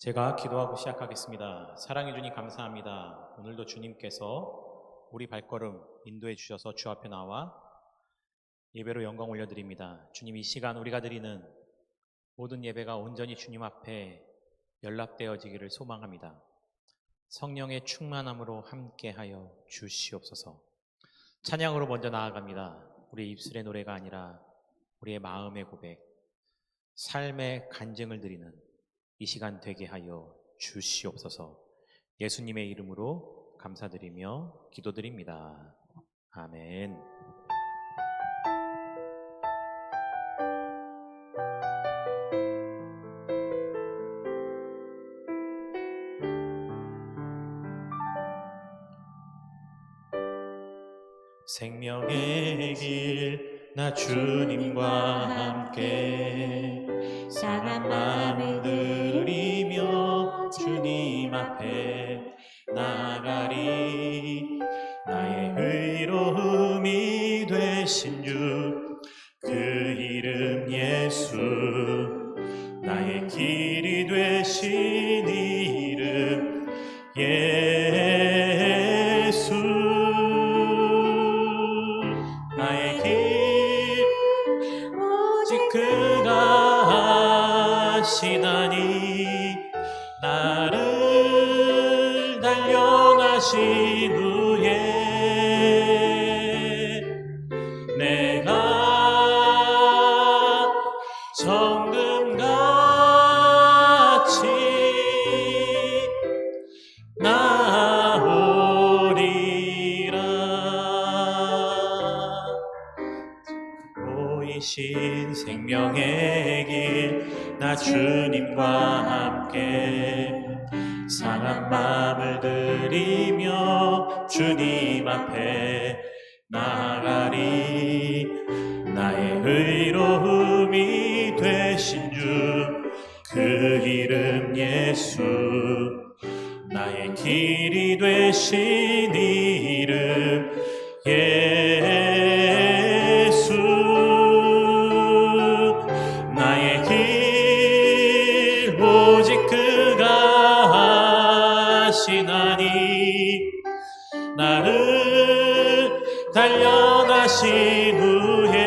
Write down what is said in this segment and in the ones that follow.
제가 기도하고 시작하겠습니다. 사랑해 주님 감사합니다. 오늘도 주님께서 우리 발걸음 인도해 주셔서 주 앞에 나와 예배로 영광 올려드립니다. 주님, 이 시간 우리가 드리는 모든 예배가 온전히 주님 앞에 연락되어지기를 소망합니다. 성령의 충만함으로 함께하여 주시옵소서. 찬양으로 먼저 나아갑니다. 우리의 입술의 노래가 아니라 우리의 마음의 고백, 삶의 간증을 드리는 이 시간 되게 하여 주시옵소서. 예수님의 이름으로 감사드리며 기도드립니다. 아멘. 생명의 길 나 주님과 함께 상한 마음을 들이며 주님 앞에 나가리. 나의 의로움이 되신 주 그 이름 예수, 나의 길이 되신 이름 예수. 나의 길 오직 그가 하시나니 나를 단련하신 후에 내가 정금같이 나오리라. 보이신 생명의 길 나 주님과 함께 상한 마음을 들이며 주님 앞에 나가리. 나의 의로움이 되신 주 그 이름 예수, 나의 길이 되신 이름 예수. 나의 길 오직 그가 하시나니 나를 단련하신 후에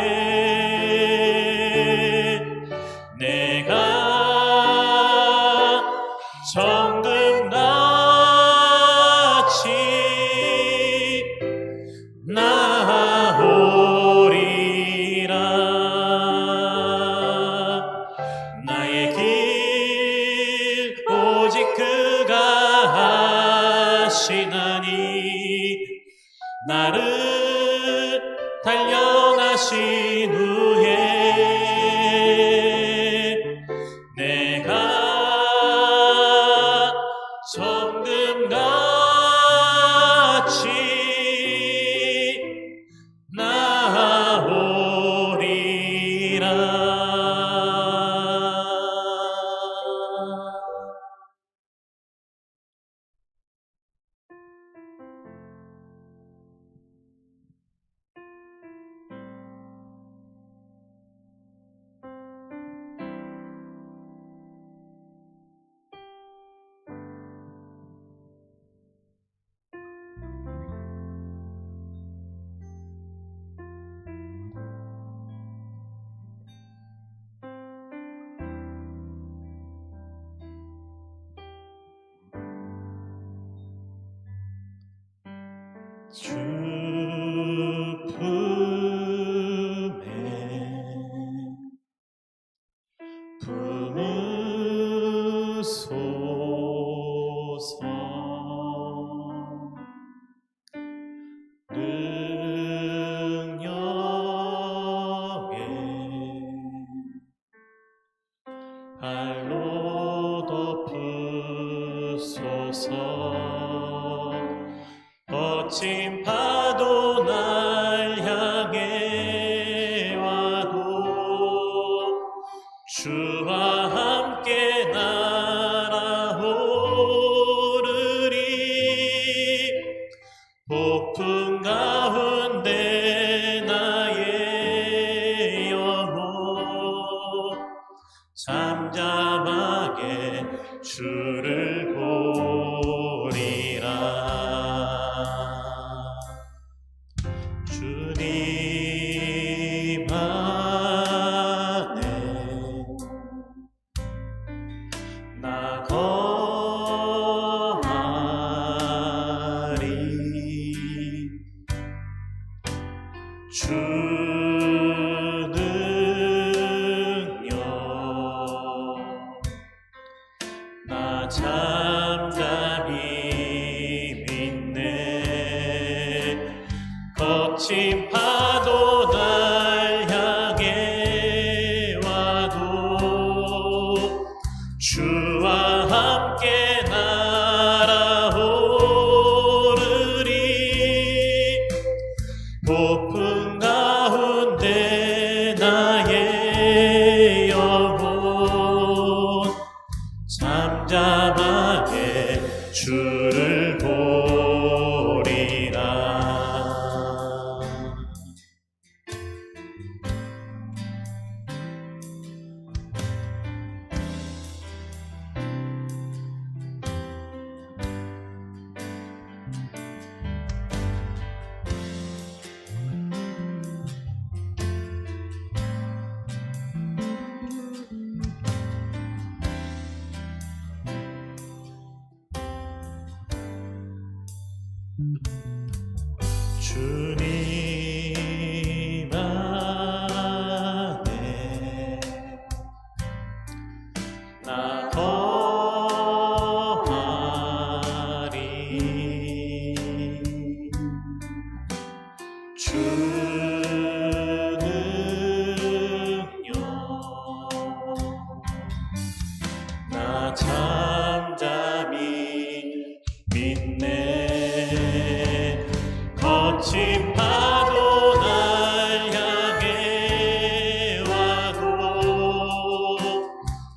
내가 정금같이 나오리라. 나의 길 오직 그가 하시나니 나를 단련하신 후에 내가 정금같이 나오리라. 주 품에 품으소서. 능력에 발로 덮으소서. 거친 파도 날 향해 와도 주와 함께 날아오르리. 폭풍 가운데 나의 영혼 잠 잠잠하게 주를 보리라. 주님 안에 나 거하리. 주 능력 나 잠잠히 믿네. 거친 파도 날 향해 와도 주와 함께 날아오르리. 높은 가운데 나의 영혼 잠잠하게 주를 보리라. 주님 안에 나 거하리. 주 능력 나 잠잠히 믿네. 거친 파도 날 향해 와도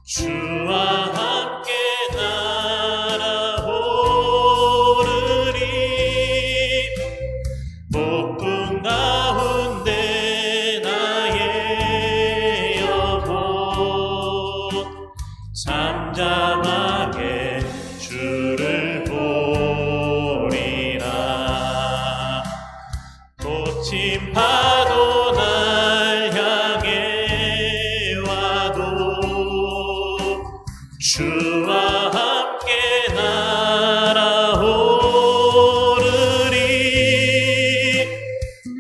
주와 함께 날아오르리. 높은 가운데 나의 영혼 잠잠하게 주를 보리라. 거친 파도 날 향해 와도 주와 함께 날아오르리.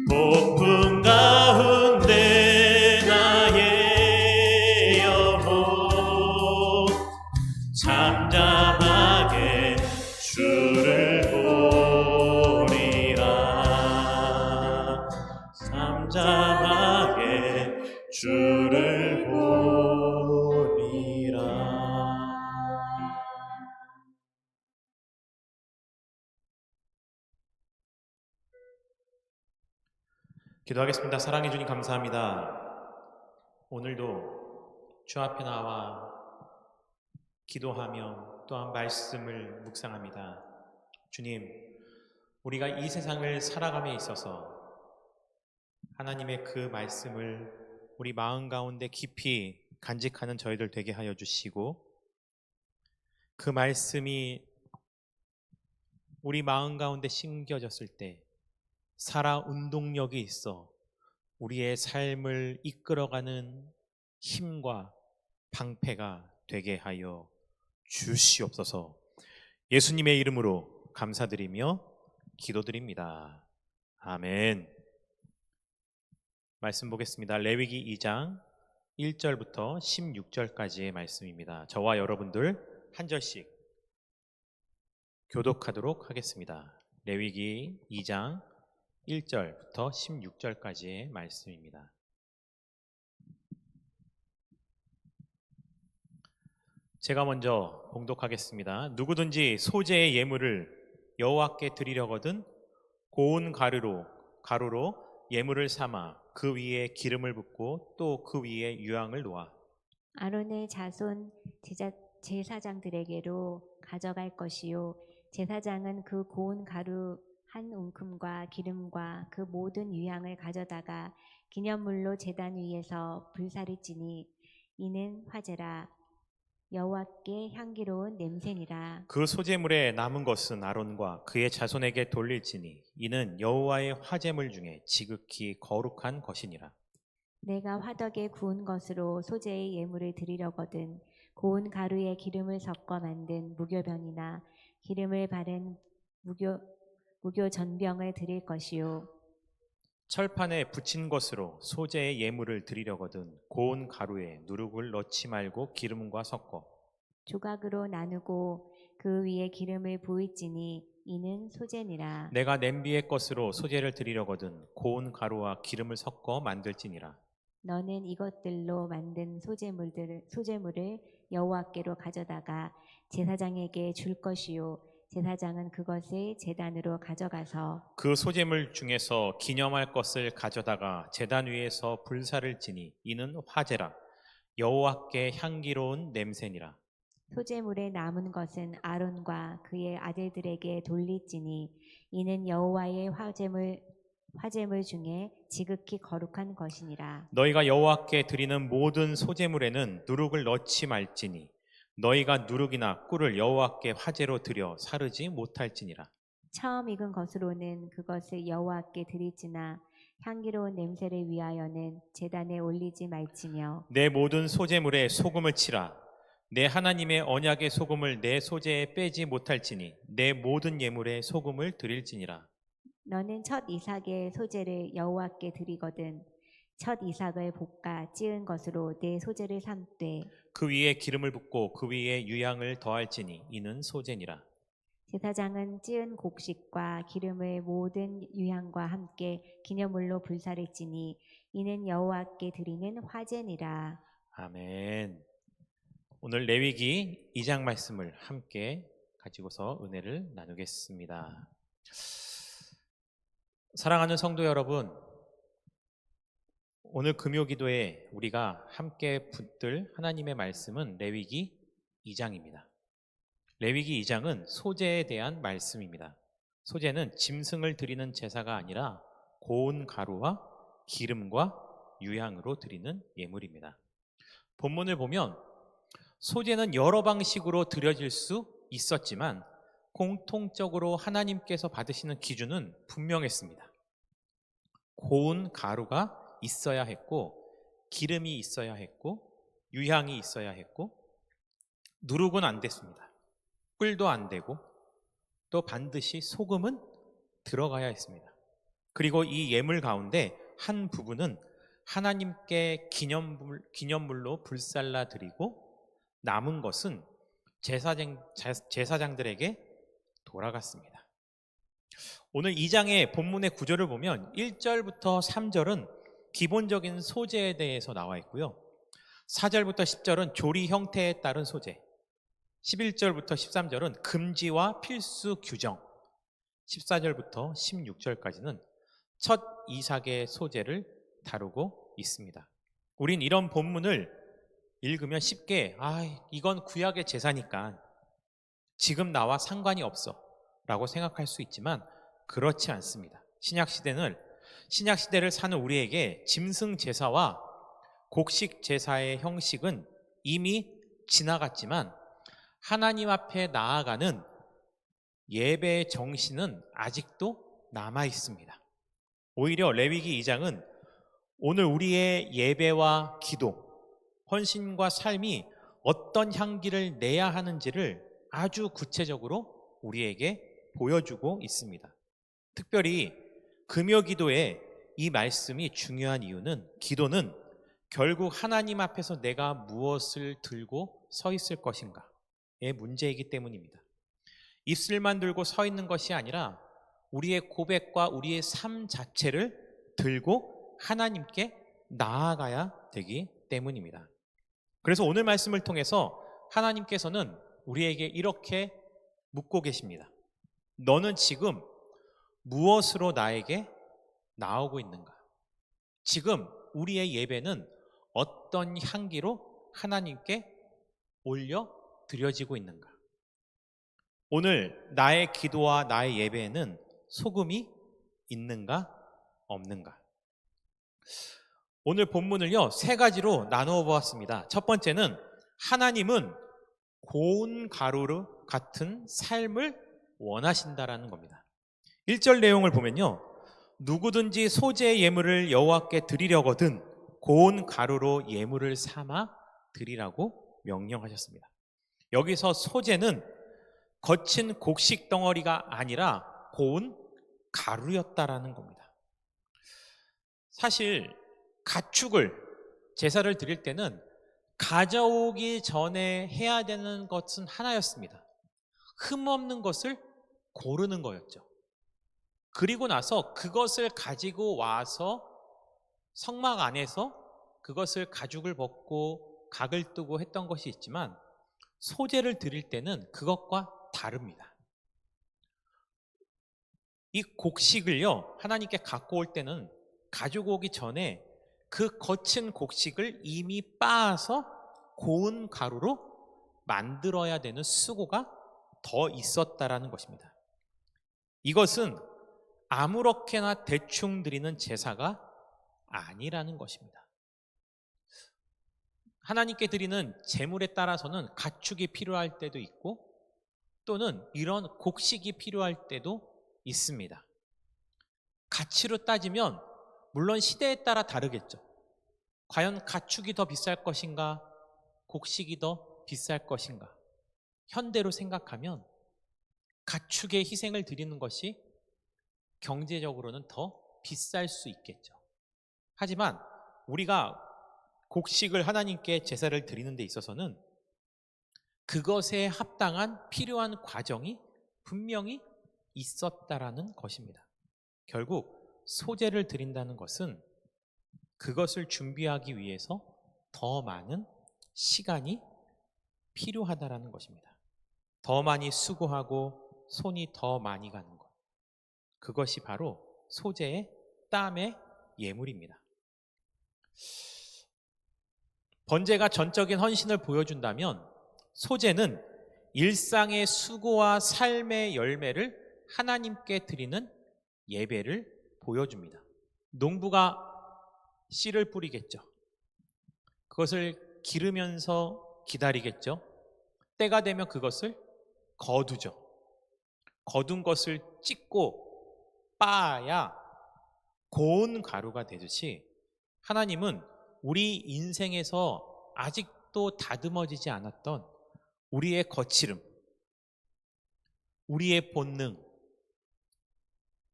높은 가운데 나의 영혼 잠잠하게 주를 보리라. 잠잠하게 주를 보리라. 기도하겠습니다. 사랑해 주님 감사합니다. 오늘도 주 앞에 나와 기도하며 또한 말씀을 묵상합니다. 주님, 우리가 이 세상을 살아감에 있어서 하나님의 그 말씀을 우리 마음 가운데 깊이 간직하는 저희들 되게 하여 주시고, 그 말씀이 우리 마음 가운데 심겨졌을 때 살아 운동력이 있어 우리의 삶을 이끌어가는 힘과 방패가 되게 하여 주시옵소서. 예수님의 이름으로 감사드리며 기도드립니다. 아멘. 말씀 보겠습니다. 레위기 2장 1절부터 16절까지의 말씀입니다. 저와 여러분들 한 절씩 교독하도록 하겠습니다. 레위기 2장 1절부터 16절까지의 말씀입니다. 제가 먼저 봉독하겠습니다. 누구든지 소재의 예물을 여호와께 드리려거든 고운 가루로 예물을 삼아 그 위에 기름을 붓고 또 그 위에 유향을 놓아 아론의 자손 제사장들에게로 가져갈 것이요 제사장은 그 고운 가루 한 움큼과 기름과 그 모든 유향을 가져다가 기념물로 제단 위에서 불사를 찌니 이는 화제라. 여호와께 향기로운 냄새니라. 그 소재물에 남은 것은 아론과 그의 자손에게 돌릴지니 이는 여호와의 화제물 중에 지극히 거룩한 것이니라. 내가 화덕에 구운 것으로 소재의 예물을 드리려거든 고운 가루에 기름을 섞어 만든 무교병이나 기름을 바른 무교 전병을 드릴 것이요 철판에 붙인 것으로 소재의 예물을 드리려거든 고운 가루에 누룩을 넣지 말고 기름과 섞어 조각으로 나누고 그 위에 기름을 부을지니 이는 소재니라. 내가 냄비의 것으로 소재를 드리려거든 고운 가루와 기름을 섞어 만들지니라. 너는 이것들로 만든 소재물을 여호와께로 가져다가 제사장에게 줄 것이요 제사장은 그것을 제단으로 가져가서 그 소재물 중에서 기념할 것을 가져다가 제단 위에서 불사를 지니 이는 화제라. 여호와께 향기로운 냄새니라. 소재물에 남은 것은 아론과 그의 아들들에게 돌릴지니 이는 여호와의 화제물 중에 지극히 거룩한 것이니라. 너희가 여호와께 드리는 모든 소재물에는 누룩을 넣지 말지니 너희가 누룩이나 꿀을 여호와께 화제로 드려 사르지 못할지니라. 처음 익은 것으로는 그것을 여호와께 드릴지나 향기로운 냄새를 위하여는 제단에 올리지 말지며 내 모든 소재물에 소금을 치라. 내 하나님의 언약의 소금을 내 소재에 빼지 못할지니 내 모든 예물에 소금을 드릴지니라. 너는 첫 이삭의 소재를 여호와께 드리거든 첫 이삭을 볶아 찌은 것으로 내 소재를 삼되 그 위에 기름을 붓고 그 위에 유향을 더할지니 이는 소재니라. 제사장은 찌은 곡식과 기름을 모든 유향과 함께 기념물로 불사를 지니 이는 여호와께 드리는 화제니라. 아멘. 오늘 레위기 2장 말씀을 함께 가지고서 은혜를 나누겠습니다. 사랑하는 성도 여러분, 오늘 금요기도에 우리가 함께 붙들 하나님의 말씀은 레위기 2장입니다. 레위기 2장은 소재에 대한 말씀입니다. 소재는 짐승을 드리는 제사가 아니라 고운 가루와 기름과 유향으로 드리는 예물입니다. 본문을 보면 소재는 여러 방식으로 드려질 수 있었지만 공통적으로 하나님께서 받으시는 기준은 분명했습니다. 고운 가루가 있어야 했고 기름이 있어야 했고 유향이 있어야 했고 누룩은 안 됐습니다. 꿀도 안 되고 또 반드시 소금은 들어가야 했습니다. 그리고 이 예물 가운데 한 부분은 하나님께 기념물로 불살라 드리고 남은 것은 제사장들에게 돌아갔습니다. 오늘 2장의 본문의 구절을 보면 1절부터 3절은 기본적인 소재에 대해서 나와 있고요. 4절부터 10절은 조리 형태에 따른 소재, 11절부터 13절은 금지와 필수 규정, 14절부터 16절까지는 첫 이삭의 소재를 다루고 있습니다. 우린 이런 본문을 읽으면 쉽게 이건 구약의 제사니까 지금 나와 상관이 없어 라고 생각할 수 있지만 그렇지 않습니다. 신약시대를 사는 우리에게 짐승 제사와 곡식 제사의 형식은 이미 지나갔지만 하나님 앞에 나아가는 예배의 정신은 아직도 남아 있습니다. 오히려 레위기 2장은 오늘 우리의 예배와 기도, 헌신과 삶이 어떤 향기를 내야 하는지를 아주 구체적으로 우리에게 보여주고 있습니다. 특별히 금요기도에 이 말씀이 중요한 이유는 기도는 결국 하나님 앞에서 내가 무엇을 들고 서 있을 것인가의 문제이기 때문입니다. 입술만 들고 서 있는 것이 아니라 우리의 고백과 우리의 삶 자체를 들고 하나님께 나아가야 되기 때문입니다. 그래서 오늘 말씀을 통해서 하나님께서는 우리에게 이렇게 묻고 계십니다. 너는 지금 무엇으로 나에게 나오고 있는가? 지금 우리의 예배는 어떤 향기로 하나님께 올려 드려지고 있는가? 오늘 나의 기도와 나의 예배에는 소금이 있는가 없는가? 오늘 본문을요 3가지로 나누어 보았습니다. 첫 번째는 하나님은 고운 가루 같은 삶을 원하신다라는 겁니다. 1절 내용을 보면요, 누구든지 소재의 예물을 여호와께 드리려거든 고운 가루로 예물을 삼아 드리라고 명령하셨습니다. 여기서 소재는 거친 곡식 덩어리가 아니라 고운 가루였다라는 겁니다. 사실 가축을 제사를 드릴 때는 가져오기 전에 해야 되는 것은 하나였습니다. 흠없는 것을 고르는 거였죠. 그리고 나서 그것을 가지고 와서 성막 안에서 그것을 가죽을 벗고 각을 뜨고 했던 것이 있지만, 소재를 드릴 때는 그것과 다릅니다. 이 곡식을요, 하나님께 갖고 올 때는 가지고 오기 전에 그 거친 곡식을 이미 빻아서 고운 가루로 만들어야 되는 수고가 더 있었다라는 것입니다. 이것은 아무렇게나 대충 드리는 제사가 아니라는 것입니다. 하나님께 드리는 제물에 따라서는 가축이 필요할 때도 있고, 또는 이런 곡식이 필요할 때도 있습니다. 가치로 따지면 물론 시대에 따라 다르겠죠. 과연 가축이 더 비쌀 것인가, 곡식이 더 비쌀 것인가? 현대로 생각하면 가축의 희생을 드리는 것이 경제적으로는 더 비쌀 수 있겠죠. 하지만 우리가 곡식을 하나님께 제사를 드리는 데 있어서는 그것에 합당한 필요한 과정이 분명히 있었다라는 것입니다. 결국 소재를 드린다는 것은 그것을 준비하기 위해서 더 많은 시간이 필요하다라는 것입니다. 더 많이 수고하고 손이 더 많이 가는 것, 그것이 바로 소재의 땀의 예물입니다. 번제가 전적인 헌신을 보여준다면, 소재는 일상의 수고와 삶의 열매를 하나님께 드리는 예배를 보여줍니다. 농부가 씨를 뿌리겠죠. 그것을 기르면서 기다리겠죠. 때가 되면 그것을 거두죠. 거둔 것을 찢고 빻아야 고운 가루가 되듯이, 하나님은 우리 인생에서 아직도 다듬어지지 않았던 우리의 거칠음, 우리의 본능,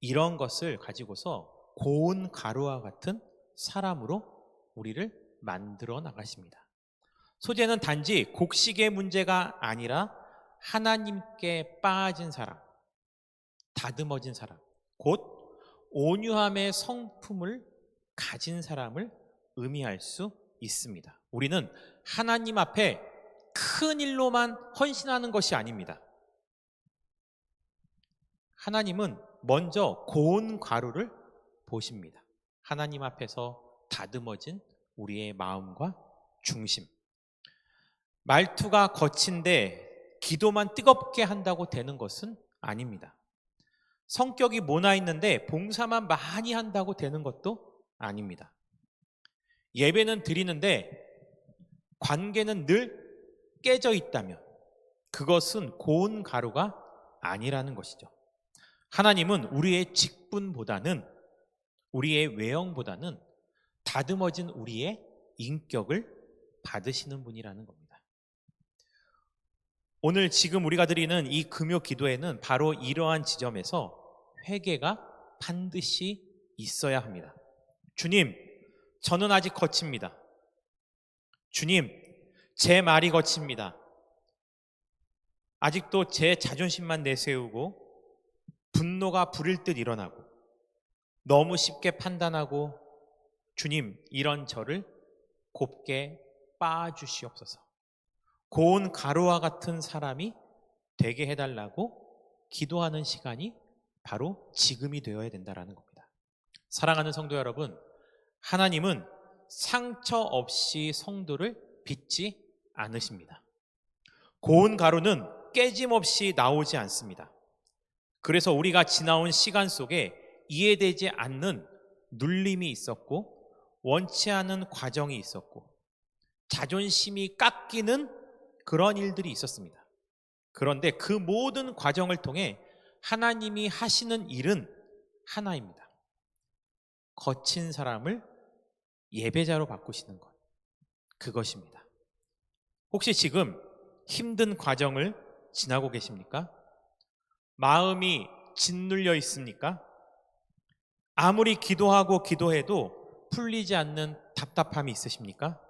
이런 것을 가지고서 고운 가루와 같은 사람으로 우리를 만들어 나가십니다. 소재는 단지 곡식의 문제가 아니라 하나님께 빠진 사람, 다듬어진 사람, 곧 온유함의 성품을 가진 사람을 의미할 수 있습니다. 우리는 하나님 앞에 큰 일로만 헌신하는 것이 아닙니다. 하나님은 먼저 고운 가루를 보십니다. 하나님 앞에서 다듬어진 우리의 마음과 중심. 말투가 거친데 기도만 뜨겁게 한다고 되는 것은 아닙니다. 성격이 모나 있는데 봉사만 많이 한다고 되는 것도 아닙니다. 예배는 드리는데 관계는 늘 깨져 있다면 그것은 고운 가루가 아니라는 것이죠. 하나님은 우리의 직분보다는, 우리의 외형보다는 다듬어진 우리의 인격을 받으시는 분이라는 겁니다. 오늘 지금 우리가 드리는 이 금요 기도에는 바로 이러한 지점에서 회개가 반드시 있어야 합니다. 주님, 저는 아직 거칩니다. 주님, 제 말이 거칩니다. 아직도 제 자존심만 내세우고 분노가 부릴 듯 일어나고 너무 쉽게 판단하고, 주님, 이런 저를 곱게 빻아주시옵소서. 고운 가루와 같은 사람이 되게 해달라고 기도하는 시간이 바로 지금이 되어야 된다는 겁니다. 사랑하는 성도 여러분, 하나님은 상처 없이 성도를 빚지 않으십니다. 고운 가루는 깨짐없이 나오지 않습니다. 그래서 우리가 지나온 시간 속에 이해되지 않는 눌림이 있었고, 원치 않은 과정이 있었고, 자존심이 깎이는 그런 일들이 있었습니다. 그런데 그 모든 과정을 통해 하나님이 하시는 일은 하나입니다. 거친 사람을 예배자로 바꾸시는 것. 그것입니다. 혹시 지금 힘든 과정을 지나고 계십니까? 마음이 짓눌려 있습니까? 아무리 기도하고 기도해도 풀리지 않는 답답함이 있으십니까?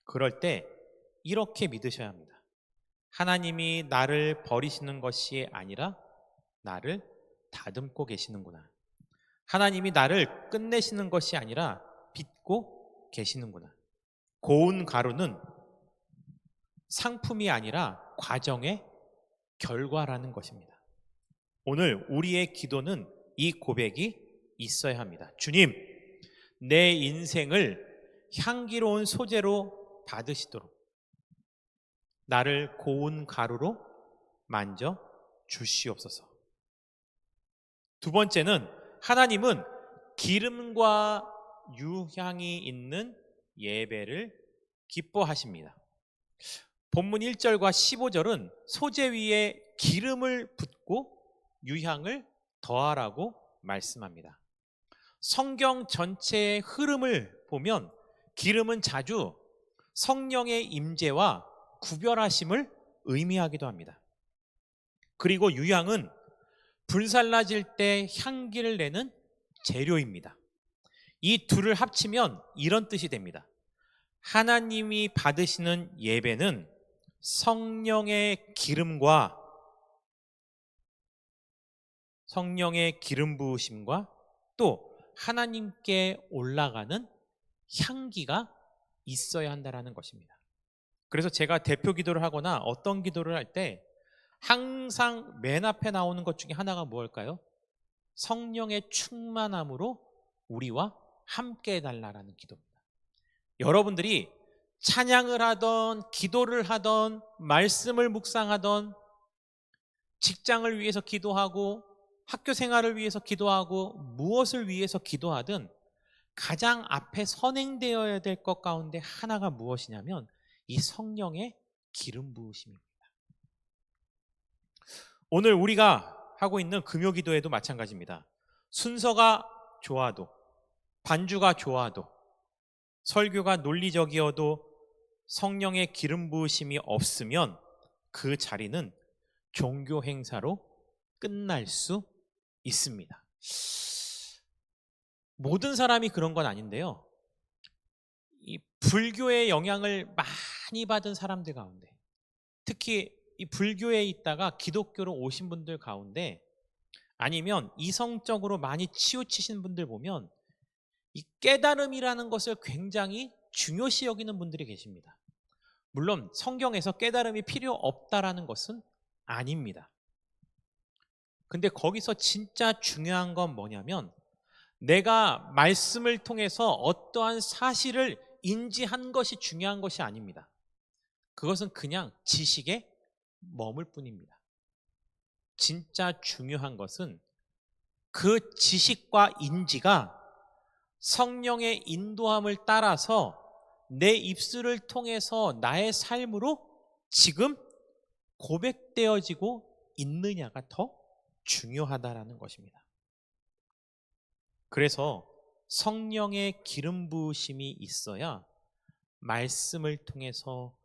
그럴 때 이렇게 믿으셔야 합니다. 하나님이 나를 버리시는 것이 아니라 나를 다듬고 계시는구나. 하나님이 나를 끝내시는 것이 아니라 빚고 계시는구나. 고운 가루는 상품이 아니라 과정의 결과라는 것입니다. 오늘 우리의 기도는 이 고백이 있어야 합니다. 주님, 내 인생을 향기로운 소재로 받으시도록 나를 고운 가루로 만져 주시옵소서. 두 번째는 하나님은 기름과 유향이 있는 예배를 기뻐하십니다. 본문 1절과 15절은 소재 위에 기름을 붓고 유향을 더하라고 말씀합니다. 성경 전체의 흐름을 보면 기름은 자주 성령의 임재와 구별하심을 의미하기도 합니다. 그리고 유향은 불살라질 때 향기를 내는 재료입니다. 이 둘을 합치면 이런 뜻이 됩니다. 하나님이 받으시는 예배는 성령의 기름과 성령의 기름 부으심과 또 하나님께 올라가는 향기가 있어야 한다는 것입니다. 그래서 제가 대표 기도를 하거나 어떤 기도를 할 때 항상 맨 앞에 나오는 것 중에 하나가 무엇일까요? 성령의 충만함으로 우리와 함께 해달라는 기도입니다. 여러분들이 찬양을 하던 기도를 하던 말씀을 묵상하던 직장을 위해서 기도하고 학교 생활을 위해서 기도하고 무엇을 위해서 기도하든 가장 앞에 선행되어야 될 것 가운데 하나가 무엇이냐면 이 성령의 기름 부으심입니다. 오늘 우리가 하고 있는 금요 기도에도 마찬가지입니다. 순서가 좋아도 반주가 좋아도 설교가 논리적이어도 성령의 기름 부으심이 없으면 그 자리는 종교 행사로 끝날 수 있습니다. 모든 사람이 그런 건 아닌데요. 이 불교의 영향을 많이 받은 사람들 가운데 특히 이 불교에 있다가 기독교로 오신 분들 가운데 아니면 이성적으로 많이 치우치신 분들 보면 이 깨달음이라는 것을 굉장히 중요시 여기는 분들이 계십니다. 물론 성경에서 깨달음이 필요 없다라는 것은 아닙니다. 근데 거기서 진짜 중요한 건 뭐냐면 내가 말씀을 통해서 어떠한 사실을 인지한 것이 중요한 것이 아닙니다. 그것은 그냥 지식에 머물 뿐입니다. 진짜 중요한 것은 그 지식과 인지가 성령의 인도함을 따라서 내 입술을 통해서 나의 삶으로 지금 고백되어지고 있느냐가 더 중요하다라는 것입니다. 그래서 성령의 기름 부으심이 있어야 말씀을 통해서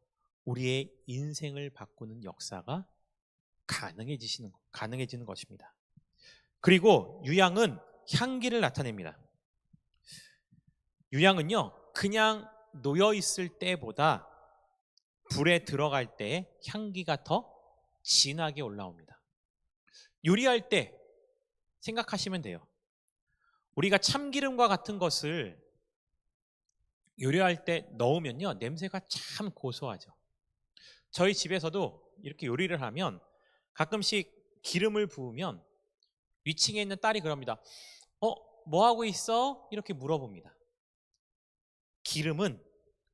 우리의 인생을 바꾸는 역사가 가능해지는 것입니다. 그리고 유향은 향기를 나타냅니다. 유향은요, 그냥 놓여 있을 때보다 불에 들어갈 때 향기가 더 진하게 올라옵니다. 요리할 때 생각하시면 돼요. 우리가 참기름과 같은 것을 요리할 때 넣으면요, 냄새가 참 고소하죠. 저희 집에서도 이렇게 요리를 하면 가끔씩 기름을 부으면 위층에 있는 딸이 그럽니다. 뭐 하고 있어? 이렇게 물어봅니다. 기름은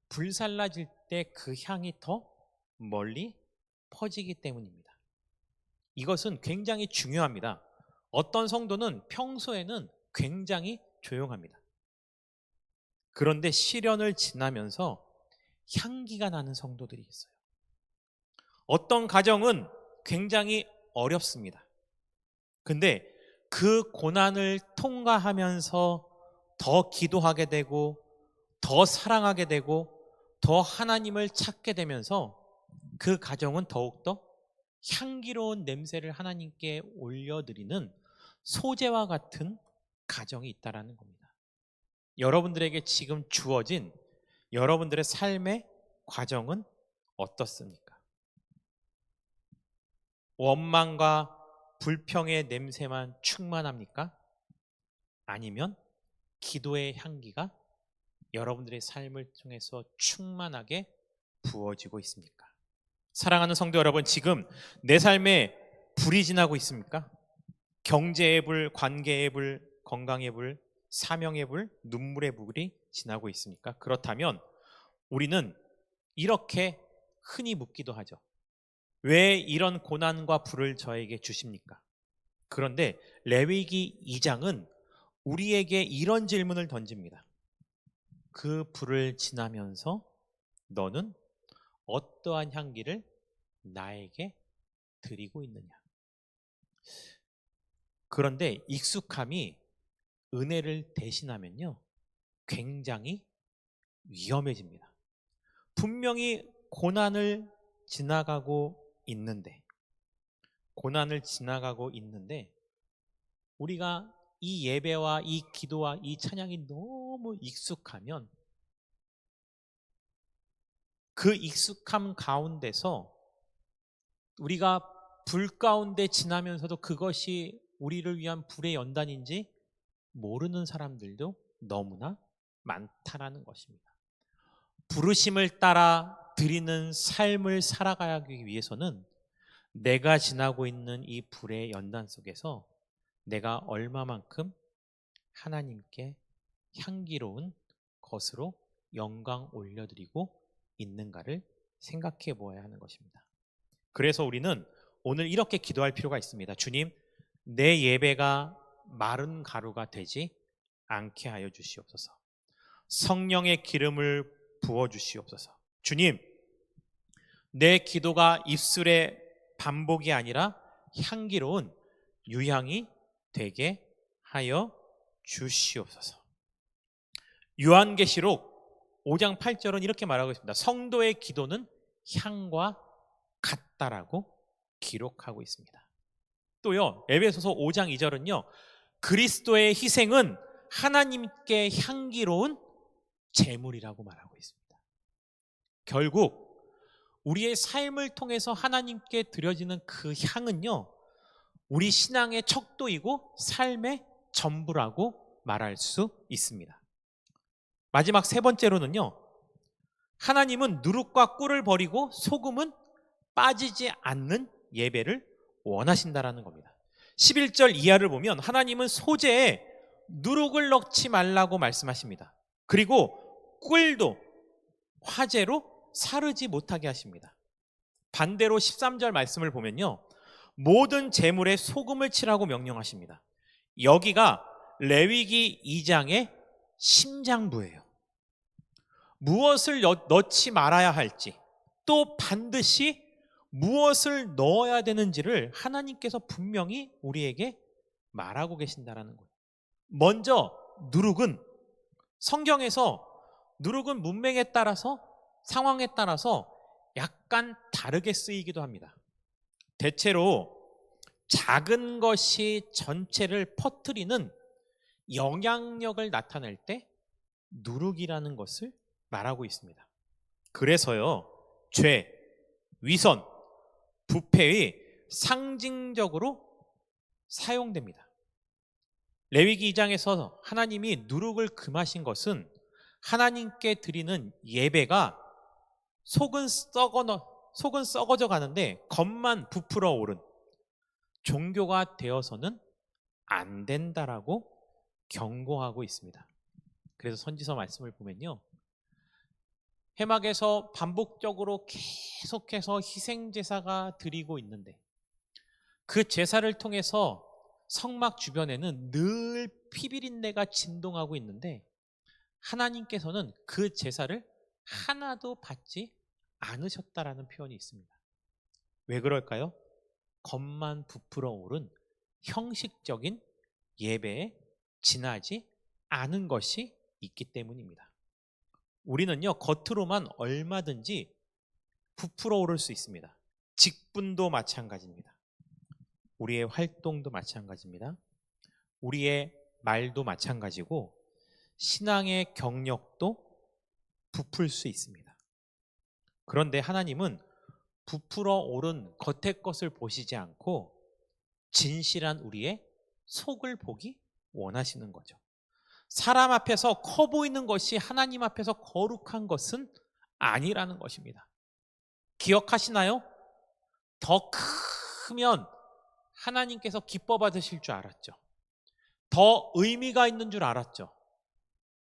불살라질 때 그 향이 더 멀리 퍼지기 때문입니다. 이것은 굉장히 중요합니다. 어떤 성도는 평소에는 굉장히 조용합니다. 그런데 시련을 지나면서 향기가 나는 성도들이 있어요. 어떤 가정은 굉장히 어렵습니다. 근데 그 고난을 통과하면서 더 기도하게 되고 더 사랑하게 되고 더 하나님을 찾게 되면서 그 가정은 더욱더 향기로운 냄새를 하나님께 올려드리는 소재와 같은 가정이 있다라는 겁니다. 여러분들에게 지금 주어진 여러분들의 삶의 과정은 어떻습니까? 원망과 불평의 냄새만 충만합니까? 아니면 기도의 향기가 여러분들의 삶을 통해서 충만하게 부어지고 있습니까? 사랑하는 성도 여러분, 지금 내 삶에 불이 지나고 있습니까? 경제의 불, 관계의 불, 건강의 불, 사명의 불, 눈물의 불이 지나고 있습니까? 그렇다면 우리는 이렇게 흔히 묻기도 하죠. 왜 이런 고난과 불을 저에게 주십니까? 그런데 레위기 2장은 우리에게 이런 질문을 던집니다. 그 불을 지나면서 너는 어떠한 향기를 나에게 드리고 있느냐? 그런데 익숙함이 은혜를 대신하면요, 굉장히 위험해집니다. 분명히 고난을 지나가고 있는데 우리가 이 예배와 이 기도와 이 찬양이 너무 익숙하면 그 익숙함 가운데서 우리가 불 가운데 지나면서도 그것이 우리를 위한 불의 연단인지 모르는 사람들도 너무나 많다라는 것입니다. 부르심을 따라 드리는 삶을 살아가기 위해서는 내가 지나고 있는 이 불의 연단 속에서 내가 얼마만큼 하나님께 향기로운 것으로 영광 올려드리고 있는가를 생각해 보아야 하는 것입니다. 그래서 우리는 오늘 이렇게 기도할 필요가 있습니다. 주님, 내 예배가 마른 가루가 되지 않게 하여 주시옵소서. 성령의 기름을 부어 주시옵소서. 주님, 내 기도가 입술의 반복이 아니라 향기로운 유향이 되게 하여 주시옵소서. 요한계시록 5장 8절은 이렇게 말하고 있습니다. 성도의 기도는 향과 같다라고 기록하고 있습니다. 또요, 에베소서 5장 2절은요, 그리스도의 희생은 하나님께 향기로운 제물이라고 말하고 있습니다. 결국 우리의 삶을 통해서 하나님께 드려지는 그 향은요, 우리 신앙의 척도이고 삶의 전부라고 말할 수 있습니다. 마지막 세 번째로는요, 하나님은 누룩과 꿀을 버리고 소금은 빠지지 않는 예배를 원하신다라는 겁니다. 11절 이하를 보면 하나님은 소재에 누룩을 넣지 말라고 말씀하십니다. 그리고 꿀도 화재로 사르지 못하게 하십니다. 반대로 13절 말씀을 보면요, 모든 제물에 소금을 칠하고 명령하십니다. 여기가 레위기 2장의 심장부예요. 무엇을 넣지 말아야 할지, 또 반드시 무엇을 넣어야 되는지를 하나님께서 분명히 우리에게 말하고 계신다라는 거예요. 먼저 누룩은 성경에서 누룩은 문맥에 따라서 상황에 따라서 약간 다르게 쓰이기도 합니다. 대체로 작은 것이 전체를 퍼뜨리는 영향력을 나타낼 때 누룩이라는 것을 말하고 있습니다. 그래서요, 죄, 위선, 부패의 상징적으로 사용됩니다. 레위기 2장에서 하나님이 누룩을 금하신 것은 하나님께 드리는 예배가 속은 썩어져 가는데 겉만 부풀어 오른 종교가 되어서는 안 된다라고 경고하고 있습니다. 그래서 선지서 말씀을 보면요, 회막에서 반복적으로 계속해서 희생제사가 드리고 있는데 그 제사를 통해서 성막 주변에는 늘 피비린내가 진동하고 있는데 하나님께서는 그 제사를 하나도 받지 않으셨다라는 표현이 있습니다. 왜 그럴까요? 겉만 부풀어 오른 형식적인 예배에 지나지 않은 것이 있기 때문입니다. 우리는요, 겉으로만 얼마든지 부풀어 오를 수 있습니다. 직분도 마찬가지입니다. 우리의 활동도 마찬가지입니다. 우리의 말도 마찬가지고 신앙의 경력도 부풀 수 있습니다. 그런데 하나님은 부풀어 오른 겉의 것을 보시지 않고 진실한 우리의 속을 보기 원하시는 거죠. 사람 앞에서 커 보이는 것이 하나님 앞에서 거룩한 것은 아니라는 것입니다. 기억하시나요? 더 크면 하나님께서 기뻐 받으실 줄 알았죠. 더 의미가 있는 줄 알았죠.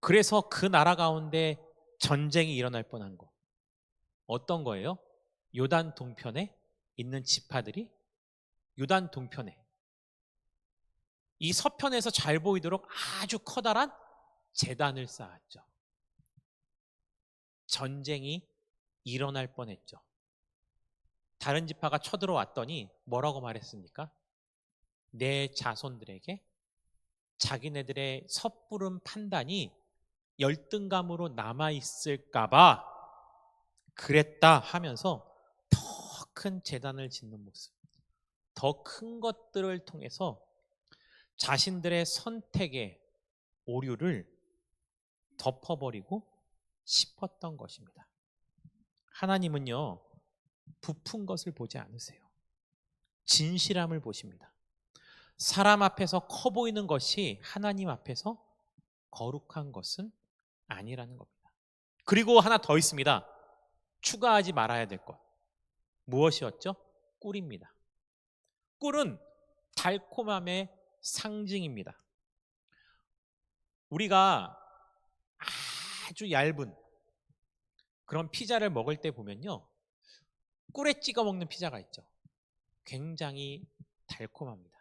그래서 그 나라 가운데 전쟁이 일어날 뻔한 거. 어떤 거예요? 요단 동편에 있는 지파들이 요단 동편에 이 서편에서 잘 보이도록 아주 커다란 제단을 쌓았죠. 전쟁이 일어날 뻔했죠. 다른 지파가 쳐들어왔더니 뭐라고 말했습니까? 내 자손들에게 자기네들의 섣부른 판단이 열등감으로 남아있을까봐 그랬다 하면서 더 큰 제단을 짓는 모습, 더 큰 것들을 통해서 자신들의 선택의 오류를 덮어버리고 싶었던 것입니다. 하나님은요, 부푼 것을 보지 않으세요. 진실함을 보십니다. 사람 앞에서 커 보이는 것이 하나님 앞에서 거룩한 것은 아니라는 겁니다. 그리고 하나 더 있습니다. 추가하지 말아야 될 것. 무엇이었죠? 꿀입니다. 꿀은 달콤함의 상징입니다. 우리가 아주 얇은 그런 피자를 먹을 때 보면요, 꿀에 찍어 먹는 피자가 있죠. 굉장히 달콤합니다.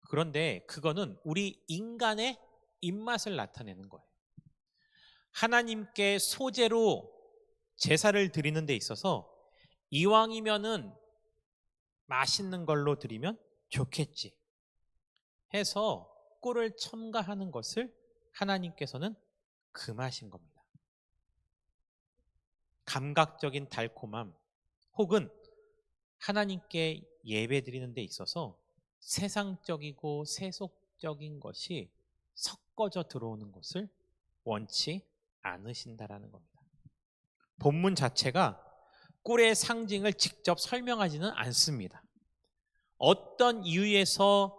그런데 그거는 우리 인간의 입맛을 나타내는 거예요. 하나님께 소재로 제사를 드리는 데 있어서 이왕이면은 맛있는 걸로 드리면 좋겠지 해서 꿀을 첨가하는 것을 하나님께서는 금하신 겁니다. 감각적인 달콤함 혹은 하나님께 예배 드리는 데 있어서 세상적이고 세속적인 것이 섞어져 들어오는 것을 원치 않으신다라는 겁니다. 본문 자체가 꿀의 상징을 직접 설명하지는 않습니다. 어떤 이유에서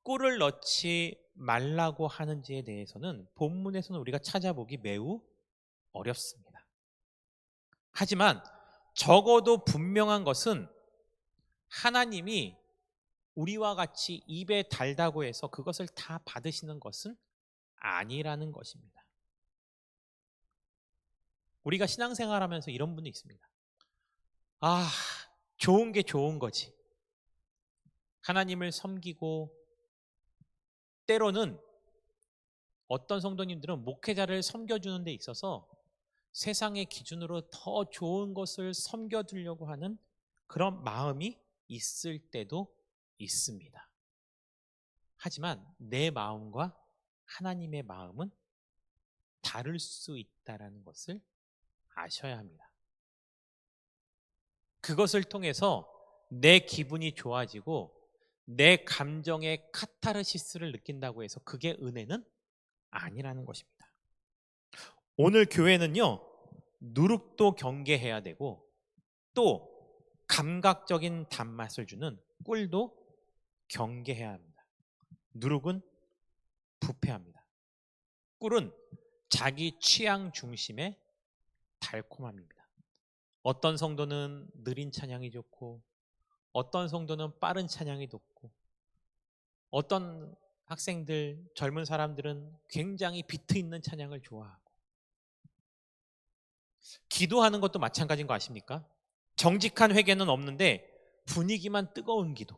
꿀을 넣지 말라고 하는지에 대해서는 본문에서는 우리가 찾아보기 매우 어렵습니다. 하지만 적어도 분명한 것은 하나님이 우리와 같이 입에 달다고 해서 그것을 다 받으시는 것은 아니라는 것입니다. 우리가 신앙생활하면서 이런 분이 있습니다. 아, 좋은 게 좋은 거지. 하나님을 섬기고 때로는 어떤 성도님들은 목회자를 섬겨주는 데 있어서 세상의 기준으로 더 좋은 것을 섬겨주려고 하는 그런 마음이 있을 때도 있습니다. 하지만 내 마음과 하나님의 마음은 다를 수 있다는 것을 아셔야 합니다. 그것을 통해서 내 기분이 좋아지고 내 감정의 카타르시스를 느낀다고 해서 그게 은혜는 아니라는 것입니다. 오늘 교회는요, 누룩도 경계해야 되고 또 감각적인 단맛을 주는 꿀도 경계해야 합니다. 누룩은 부패합니다. 꿀은 자기 취향 중심의 달콤함입니다. 어떤 성도는 느린 찬양이 좋고 어떤 성도는 빠른 찬양이 좋고 어떤 학생들, 젊은 사람들은 굉장히 비트 있는 찬양을 좋아하고 기도하는 것도 마찬가지인 거 아십니까? 정직한 회개는 없는데 분위기만 뜨거운 기도.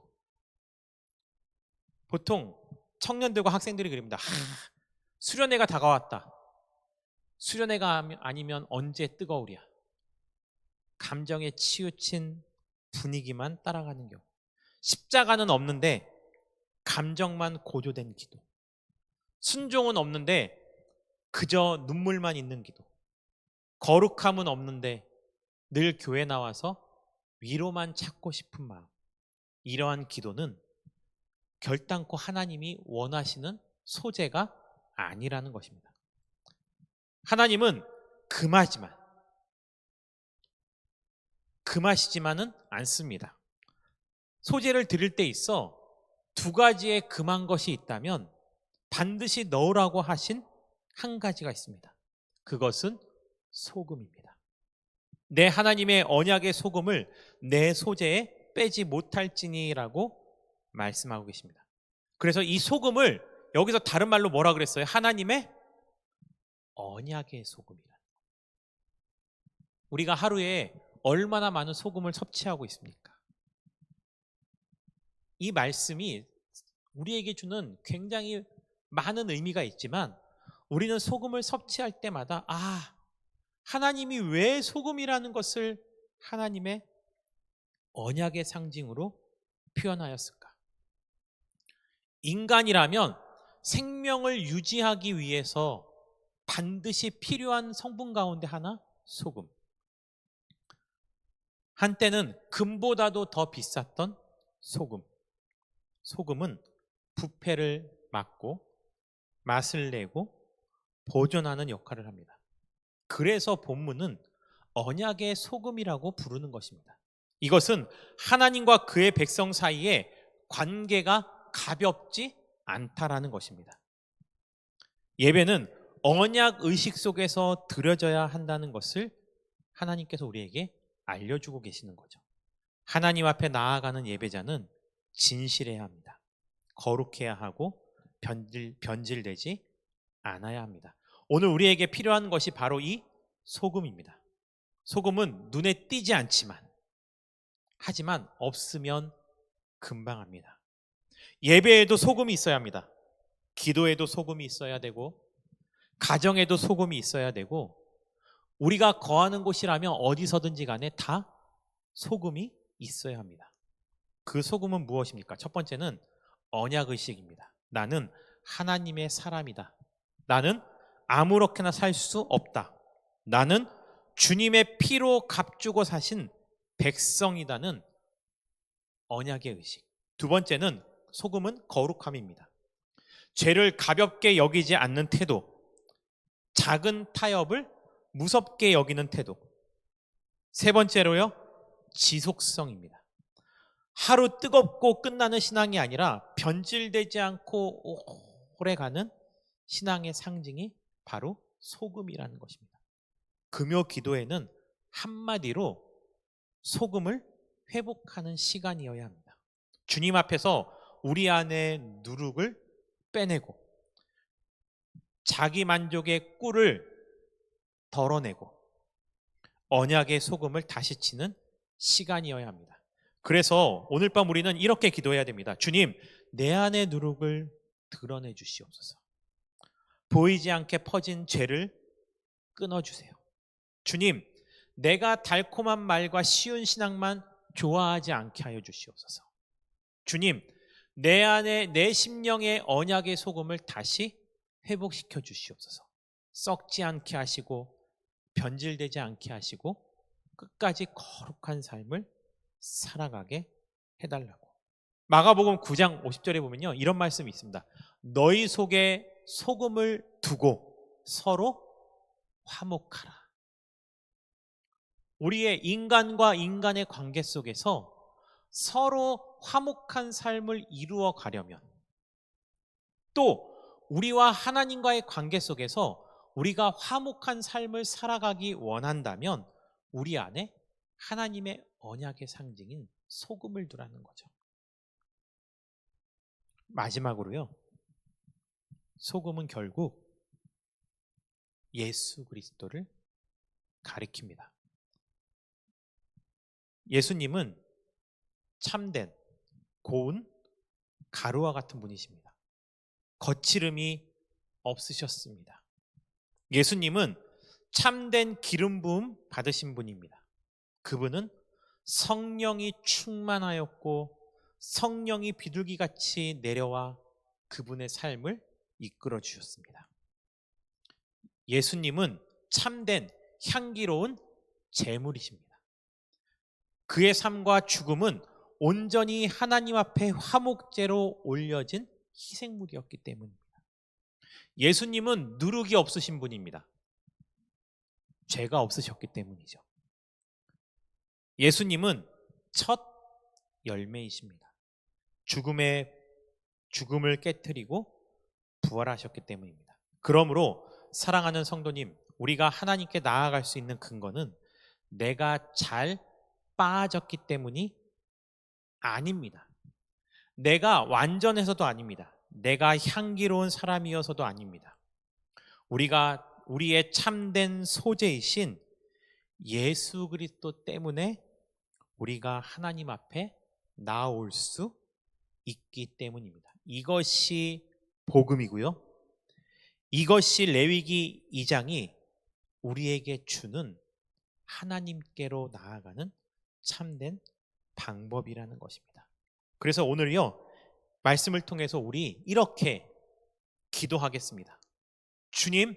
보통 청년들과 학생들이 그럽니다. 수련회가 다가왔다. 수련회가 아니면 언제 뜨거우랴. 감정에 치우친 분위기만 따라가는 경우, 십자가는 없는데 감정만 고조된 기도, 순종은 없는데 그저 눈물만 있는 기도, 거룩함은 없는데 늘 교회 나와서 위로만 찾고 싶은 마음, 이러한 기도는 결단코 하나님이 원하시는 소재가 아니라는 것입니다. 하나님은 금하시지만은 않습니다. 소재를 드릴 때 있어 두 가지의 금한 것이 있다면 반드시 넣으라고 하신 한 가지가 있습니다. 그것은 소금입니다. 내 하나님의 언약의 소금을 내 소재에 빼지 못할지니라고 말씀하고 계십니다. 그래서 이 소금을 여기서 다른 말로 뭐라 그랬어요? 하나님의 언약의 소금이라. 우리가 하루에 얼마나 많은 소금을 섭취하고 있습니까? 이 말씀이 우리에게 주는 굉장히 많은 의미가 있지만 우리는 소금을 섭취할 때마다 하나님이 왜 소금이라는 것을 하나님의 언약의 상징으로 표현하였을까? 인간이라면 생명을 유지하기 위해서 반드시 필요한 성분 가운데 하나, 소금. 한때는 금보다도 더 비쌌던 소금. 소금은 부패를 막고 맛을 내고 보존하는 역할을 합니다. 그래서 본문은 언약의 소금이라고 부르는 것입니다. 이것은 하나님과 그의 백성 사이에 관계가 가볍지 않다라는 것입니다. 예배는 언약 의식 속에서 드려져야 한다는 것을 하나님께서 우리에게 알려주고 계시는 거죠. 하나님 앞에 나아가는 예배자는 진실해야 합니다. 거룩해야 하고 변질되지 않아야 합니다. 오늘 우리에게 필요한 것이 바로 이 소금입니다. 소금은 눈에 띄지 않지만 하지만 없으면 금방 합니다. 예배에도 소금이 있어야 합니다. 기도에도 소금이 있어야 되고 가정에도 소금이 있어야 되고 우리가 거하는 곳이라면 어디서든지 간에 다 소금이 있어야 합니다. 그 소금은 무엇입니까? 첫 번째는 언약의식입니다. 나는 하나님의 사람이다. 나는 아무렇게나 살 수 없다. 나는 주님의 피로 값주고 사신 백성이다는 언약의 의식. 두 번째는 소금은 거룩함입니다. 죄를 가볍게 여기지 않는 태도, 작은 타협을 무섭게 여기는 태도. 세 번째로요, 지속성입니다. 하루 뜨겁고 끝나는 신앙이 아니라 변질되지 않고 오래가는 신앙의 상징이 바로 소금이라는 것입니다. 금요 기도회는 한마디로 소금을 회복하는 시간이어야 합니다. 주님 앞에서 우리 안에 누룩을 빼내고 자기 만족의 꿀을 덜어내고 언약의 소금을 다시 치는 시간이어야 합니다. 그래서 오늘 밤 우리는 이렇게 기도해야 됩니다. 주님, 내 안의 누룩을 드러내 주시옵소서. 보이지 않게 퍼진 죄를 끊어주세요. 주님, 내가 달콤한 말과 쉬운 신앙만 좋아하지 않게 하여 주시옵소서. 주님, 내 안에 내 심령의 언약의 소금을 다시 회복시켜 주시옵소서. 썩지 않게 하시고 변질되지 않게 하시고 끝까지 거룩한 삶을 살아가게 해달라고. 마가복음 9장 50절에 보면요, 이런 말씀이 있습니다. 너희 속에 소금을 두고 서로 화목하라. 우리의 인간과 인간의 관계 속에서 서로 화목한 삶을 이루어 가려면, 또 우리와 하나님과의 관계 속에서 우리가 화목한 삶을 살아가기 원한다면 우리 안에 하나님의 언약의 상징인 소금을 두라는 거죠. 마지막으로요, 소금은 결국 예수 그리스도를 가리킵니다. 예수님은 참된 고운 가루와 같은 분이십니다. 거칠음이 없으셨습니다. 예수님은 참된 기름 부음 받으신 분입니다. 그분은 성령이 충만하였고 성령이 비둘기같이 내려와 그분의 삶을 이끌어 주셨습니다. 예수님은 참된 향기로운 제물이십니다. 그의 삶과 죽음은 온전히 하나님 앞에 화목제로 올려진 희생물이었기 때문입니다. 예수님은 누룩이 없으신 분입니다. 죄가 없으셨기 때문이죠. 예수님은 첫 열매이십니다. 죽음을 깨뜨리고 부활하셨기 때문입니다. 그러므로 사랑하는 성도님, 우리가 하나님께 나아갈 수 있는 근거는 내가 잘 빠졌기 때문이 아닙니다. 내가 완전해서도 아닙니다. 내가 향기로운 사람이어서도 아닙니다. 우리의 참된 소재이신 예수 그리스도 때문에 우리가 하나님 앞에 나올 수 있기 때문입니다. 이것이 복음이고요. 이것이 레위기 2장이 우리에게 주는 하나님께로 나아가는 참된 방법이라는 것입니다. 그래서 오늘요, 말씀을 통해서 우리 이렇게 기도하겠습니다. 주님,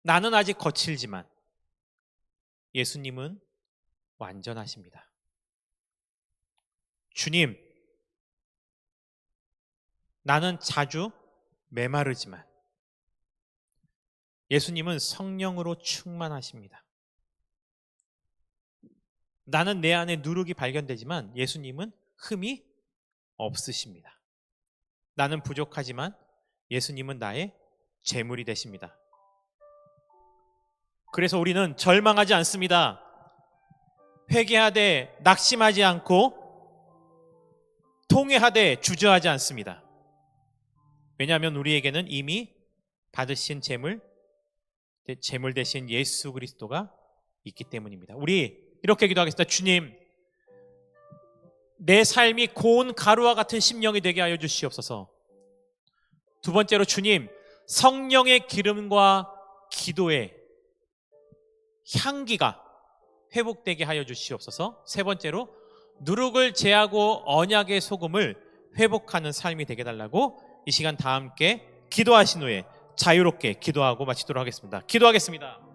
나는 아직 거칠지만 예수님은 완전하십니다. 주님, 나는 자주 메마르지만 예수님은 성령으로 충만하십니다. 나는 내 안에 누룩이 발견되지만 예수님은 흠이 없으십니다. 나는 부족하지만 예수님은 나의 제물이 되십니다. 그래서 우리는 절망하지 않습니다. 회개하되 낙심하지 않고 통회하되 주저하지 않습니다. 왜냐하면 우리에게는 이미 받으신 제물 대신 예수 그리스도가 있기 때문입니다. 우리 이렇게 기도하겠습니다. 주님, 내 삶이 고운 가루와 같은 심령이 되게 하여 주시옵소서. 두 번째로 주님, 성령의 기름과 기도의 향기가 회복되게 하여 주시옵소서. 세 번째로 누룩을 제하고 언약의 소금을 회복하는 삶이 되게 달라고 이 시간 다 함께 기도하신 후에 자유롭게 기도하고 마치도록 하겠습니다. 기도하겠습니다.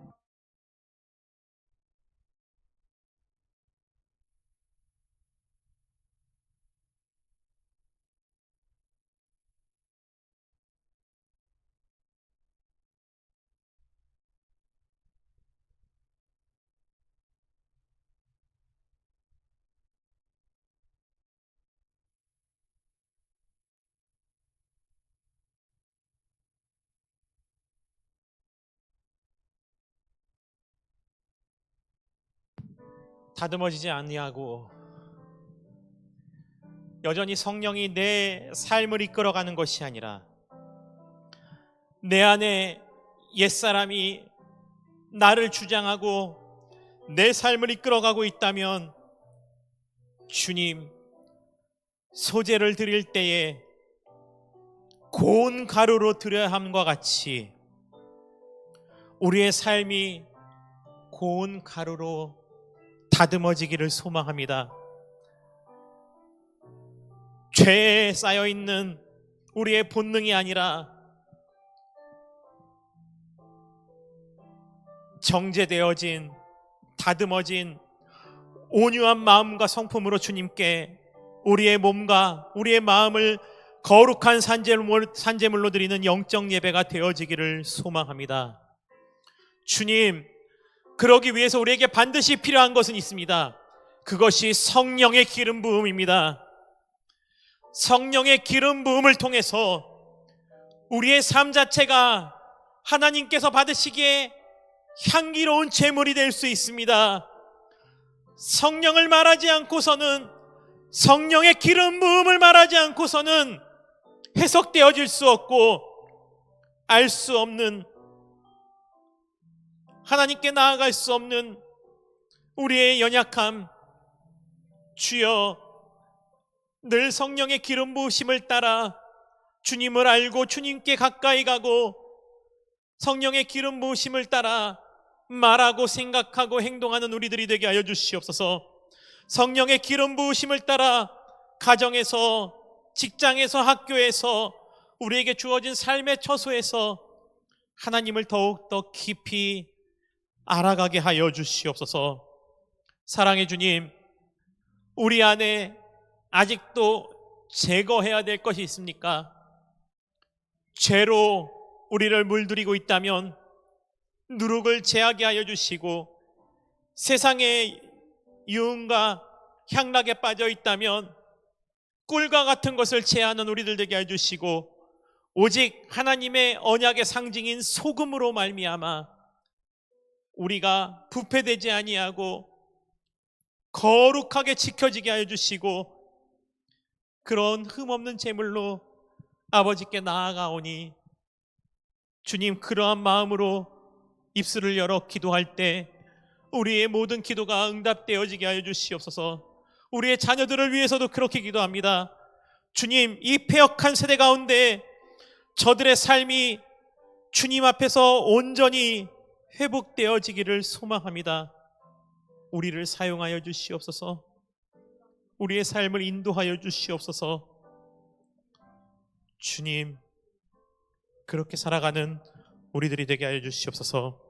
다듬어지지 아니하고 여전히 성령이 내 삶을 이끌어가는 것이 아니라 내 안에 옛사람이 나를 주장하고 내 삶을 이끌어가고 있다면 주님, 소재를 드릴 때에 고운 가루로 드려야 함과 같이 우리의 삶이 고운 가루로 다듬어지기를 소망합니다. 죄에 쌓여있는 우리의 본능이 아니라 정제되어진 다듬어진 온유한 마음과 성품으로 주님께 우리의 몸과 우리의 마음을 거룩한 산제물로 드리는 영적 예배가 되어지기를 소망합니다. 주님, 그러기 위해서 우리에게 반드시 필요한 것은 있습니다. 그것이 성령의 기름 부음입니다. 성령의 기름 부음을 통해서 우리의 삶 자체가 하나님께서 받으시기에 향기로운 제물이 될 수 있습니다. 성령을 말하지 않고서는, 성령의 기름 부음을 말하지 않고서는 해석되어질 수 없고 알 수 없는, 하나님께 나아갈 수 없는 우리의 연약함, 주여, 늘 성령의 기름 부으심을 따라 주님을 알고 주님께 가까이 가고 성령의 기름 부으심을 따라 말하고 생각하고 행동하는 우리들이 되게 하여 주시옵소서. 성령의 기름 부으심을 따라 가정에서, 직장에서, 학교에서, 우리에게 주어진 삶의 처소에서 하나님을 더욱더 깊이 알아가게 하여 주시옵소서. 사랑의 주님, 우리 안에 아직도 제거해야 될 것이 있습니까? 죄로 우리를 물들이고 있다면 누룩을 제하게 하여 주시고, 세상의 유흥과 향락에 빠져 있다면 꿀과 같은 것을 제하는 우리들 되게 해주시고, 오직 하나님의 언약의 상징인 소금으로 말미암아 우리가 부패되지 아니하고 거룩하게 지켜지게 하여 주시고, 그런 흠없는 제물로 아버지께 나아가오니 주님, 그러한 마음으로 입술을 열어 기도할 때 우리의 모든 기도가 응답되어지게 하여 주시옵소서. 우리의 자녀들을 위해서도 그렇게 기도합니다. 주님, 이 패역한 세대 가운데 저들의 삶이 주님 앞에서 온전히 회복되어지기를 소망합니다. 우리를 사용하여 주시옵소서. 우리의 삶을 인도하여 주시옵소서. 주님, 그렇게 살아가는 우리들이 되게 하여 주시옵소서.